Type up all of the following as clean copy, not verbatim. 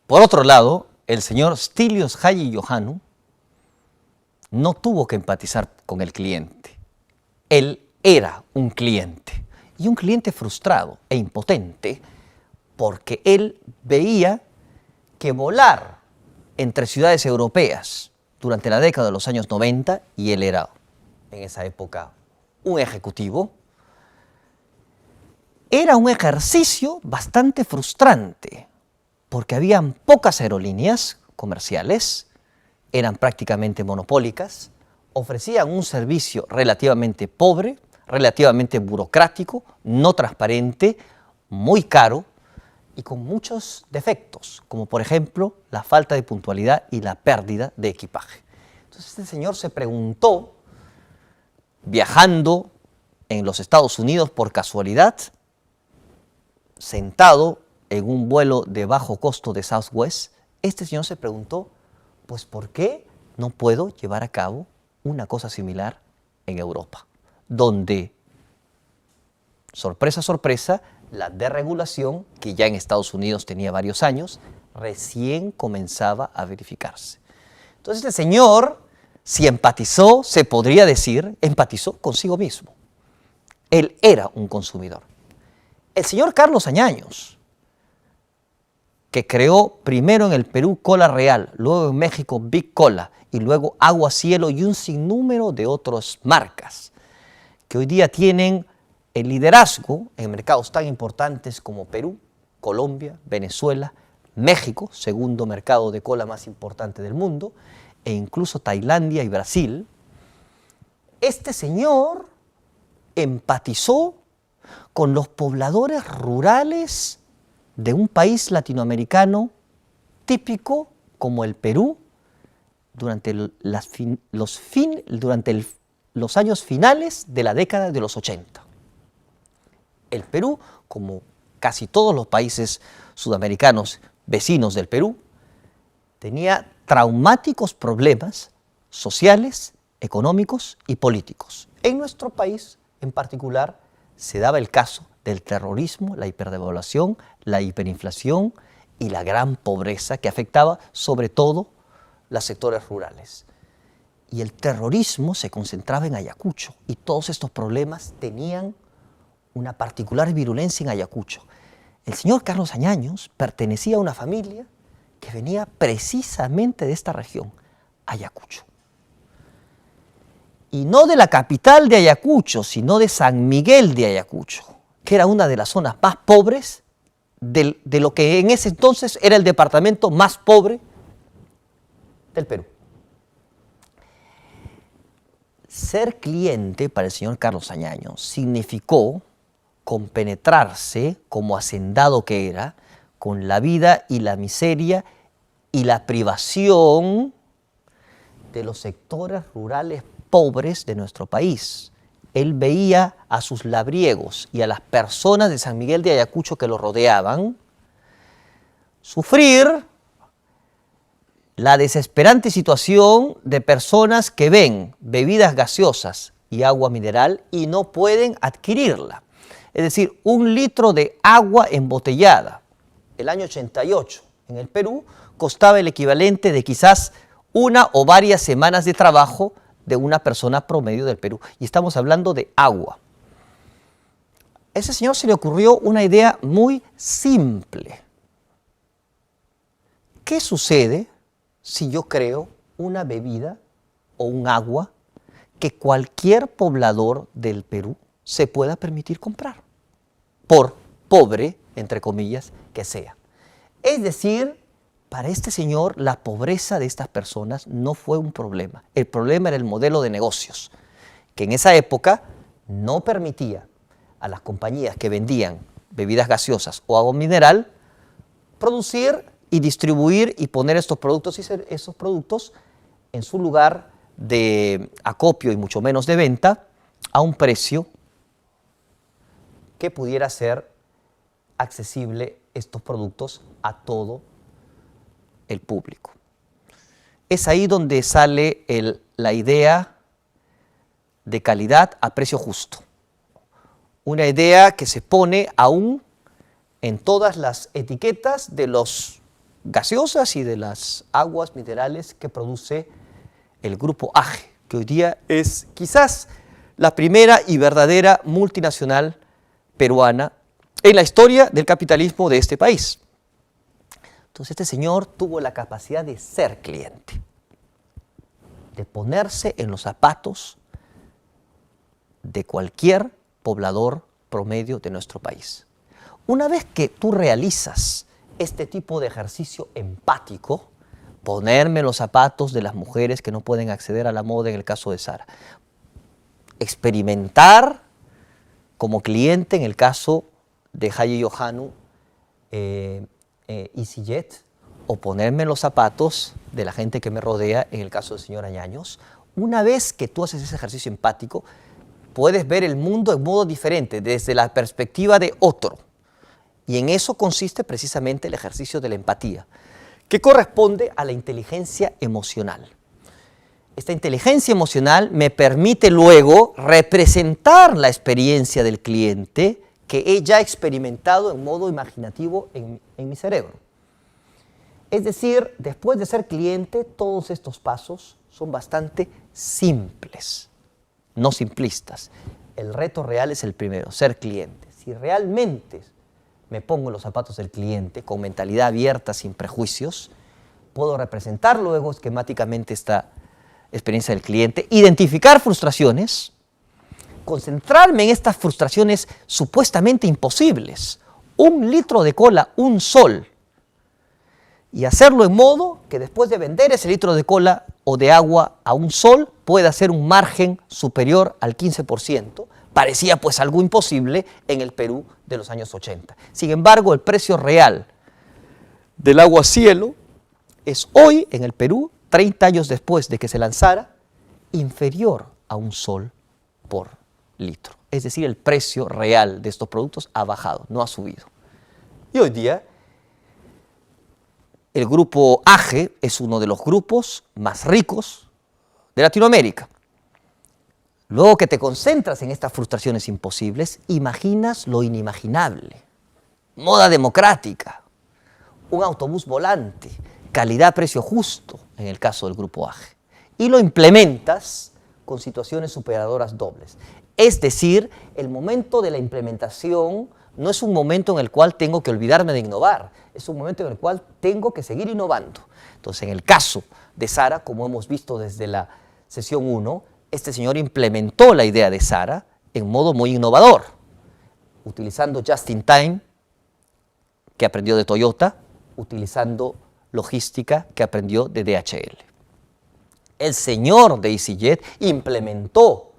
Por otro lado, el señor Stelios Hadjiyohannou no tuvo que empatizar con el cliente. Él era un cliente, y un cliente frustrado e impotente, porque él veía que volar entre ciudades europeas durante la década de los años 90, y él era en esa época un ejecutivo, era un ejercicio bastante frustrante, porque habían pocas aerolíneas comerciales, eran prácticamente monopólicas, ofrecían un servicio relativamente pobre, relativamente burocrático, no transparente, muy caro y con muchos defectos, como por ejemplo la falta de puntualidad y la pérdida de equipaje. Entonces este señor se preguntó, viajando en los Estados Unidos por casualidad, sentado en un vuelo de bajo costo de Southwest, este señor se preguntó, pues ¿por qué no puedo llevar a cabo una cosa similar en Europa? Donde, sorpresa, sorpresa, la desregulación, que ya en Estados Unidos tenía varios años, recién comenzaba a verificarse. Entonces este señor, si empatizó, se podría decir, empatizó consigo mismo. Él era un consumidor. El señor Carlos Añaños, que creó primero en el Perú Cola Real, luego en México Big Cola y luego Agua Cielo y un sinnúmero de otras marcas que hoy día tienen el liderazgo en mercados tan importantes como Perú, Colombia, Venezuela, México, segundo mercado de cola más importante del mundo, e incluso Tailandia y Brasil. Este señor empatizó con los pobladores rurales de un país latinoamericano típico como el Perú durante los años finales de la década de los 80. El Perú, como casi todos los países sudamericanos vecinos del Perú, tenía traumáticos problemas sociales, económicos y políticos. En nuestro país, en particular, se daba el caso del terrorismo, la hiperdevaluación, la hiperinflación y la gran pobreza que afectaba sobre todo los sectores rurales. Y el terrorismo se concentraba en Ayacucho y todos estos problemas tenían una particular virulencia en Ayacucho. El señor Carlos Añaños pertenecía a una familia que venía precisamente de esta región, Ayacucho. Y no de la capital de Ayacucho, sino de San Miguel de Ayacucho, que era una de las zonas más pobres de lo que en ese entonces era el departamento más pobre del Perú. Ser cliente para el señor Carlos Añaños significó compenetrarse, como hacendado que era, con la vida y la miseria y la privación de los sectores rurales pobres de nuestro país. Él veía a sus labriegos y a las personas de San Miguel de Ayacucho que lo rodeaban sufrir la desesperante situación de personas que ven bebidas gaseosas y agua mineral y no pueden adquirirla. Es decir, 1 litro de agua embotellada, el año 88 en el Perú, costaba el equivalente de quizás una o varias semanas de trabajo de una persona promedio del Perú. Y estamos hablando de agua. A ese señor se le ocurrió una idea muy simple. ¿Qué sucede si yo creo una bebida o un agua que cualquier poblador del Perú se pueda permitir comprar, por pobre, entre comillas, que sea? Es decir, para este señor la pobreza de estas personas no fue un problema. El problema era el modelo de negocios, que en esa época no permitía a las compañías que vendían bebidas gaseosas o agua mineral producir y distribuir y poner estos productos en su lugar de acopio y mucho menos de venta a un precio que pudiera ser accesible estos productos a todo el público. Es ahí donde sale la idea de calidad a precio justo. Una idea que se pone aún en todas las etiquetas de los gaseosas y de las aguas minerales que produce el grupo AGE, que hoy día es quizás la primera y verdadera multinacional peruana en la historia del capitalismo de este país. Entonces este señor tuvo la capacidad de ser cliente, de ponerse en los zapatos de cualquier poblador promedio de nuestro país. Una vez que tú realizas este tipo de ejercicio empático, ponerme en los zapatos de las mujeres que no pueden acceder a la moda en el caso de Sara, experimentar como cliente en el caso de Haye Yohannu, EasyJet, o ponerme en los zapatos de la gente que me rodea en el caso del señor Añaños. Una vez que tú haces ese ejercicio empático, puedes ver el mundo en modo diferente, desde la perspectiva de otro. Y en eso consiste precisamente el ejercicio de la empatía, que corresponde a la inteligencia emocional. Esta inteligencia emocional me permite luego representar la experiencia del cliente que he ya experimentado en modo imaginativo en mi cerebro. Es decir, después de ser cliente, todos estos pasos son bastante simples, no simplistas. El reto real es el primero, ser cliente. Si realmente me pongo en los zapatos del cliente con mentalidad abierta, sin prejuicios, puedo representar luego esquemáticamente esta experiencia del cliente, identificar frustraciones, concentrarme en estas frustraciones supuestamente imposibles. 1 litro de cola, un sol. Y hacerlo en modo que después de vender ese litro de cola o de agua a un sol pueda hacer un margen superior al 15%. Parecía pues algo imposible en el Perú de los años 80. Sin embargo, el precio real del agua cielo es hoy en el Perú, 30 años después de que se lanzara, inferior a un sol por litro. Es decir, el precio real de estos productos ha bajado, no ha subido. Y hoy día, el grupo AGE es uno de los grupos más ricos de Latinoamérica. Luego que te concentras en estas frustraciones imposibles, imaginas lo inimaginable. Moda democrática, un autobús volante, calidad-precio justo en el caso del grupo AGE. Y lo implementas con situaciones superadoras dobles. Es decir, el momento de la implementación no es un momento en el cual tengo que olvidarme de innovar, es un momento en el cual tengo que seguir innovando. Entonces, en el caso de Sara, como hemos visto desde la sesión 1, este señor implementó la idea de Sara en modo muy innovador, utilizando Just in Time, que aprendió de Toyota, utilizando logística, que aprendió de DHL. El señor de EasyJet implementó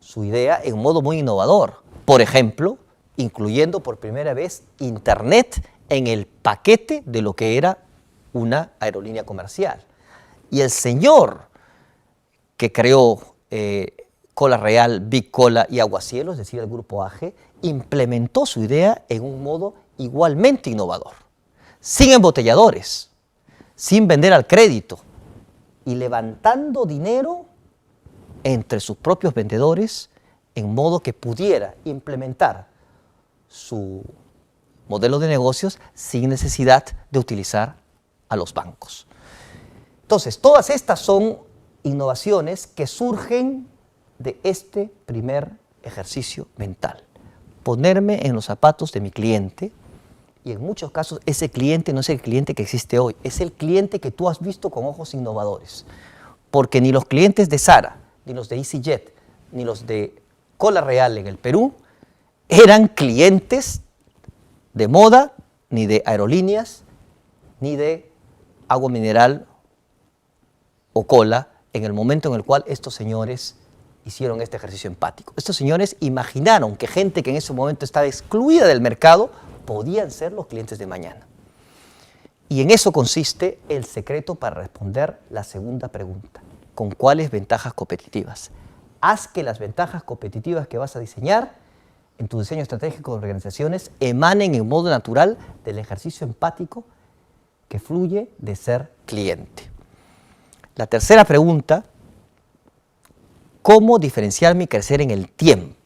su idea en modo muy innovador, por ejemplo, incluyendo por primera vez Internet en el paquete de lo que era una aerolínea comercial. Y el señor que creó Cola Real, Big Cola y Aguacielo, es decir, el grupo AGE, implementó su idea en un modo igualmente innovador, sin embotelladores, sin vender al crédito y levantando dinero entre sus propios vendedores en modo que pudiera implementar su modelo de negocios sin necesidad de utilizar a los bancos. Entonces, todas estas son innovaciones que surgen de este primer ejercicio mental. Ponerme en los zapatos de mi cliente, y en muchos casos ese cliente no es el cliente que existe hoy, es el cliente que tú has visto con ojos innovadores. Porque ni los clientes de Sara, ni los de EasyJet, ni los de Cola Real en el Perú, eran clientes de moda, ni de aerolíneas, ni de agua mineral o cola, en el momento en el cual estos señores hicieron este ejercicio empático. Estos señores imaginaron que gente que en ese momento estaba excluida del mercado podían ser los clientes de mañana. Y en eso consiste el secreto para responder la segunda pregunta. ¿Con cuáles ventajas competitivas? Haz que las ventajas competitivas que vas a diseñar en tu diseño estratégico de organizaciones emanen en modo natural del ejercicio empático que fluye de ser cliente. La tercera pregunta, ¿cómo diferenciarme y crecer en el tiempo?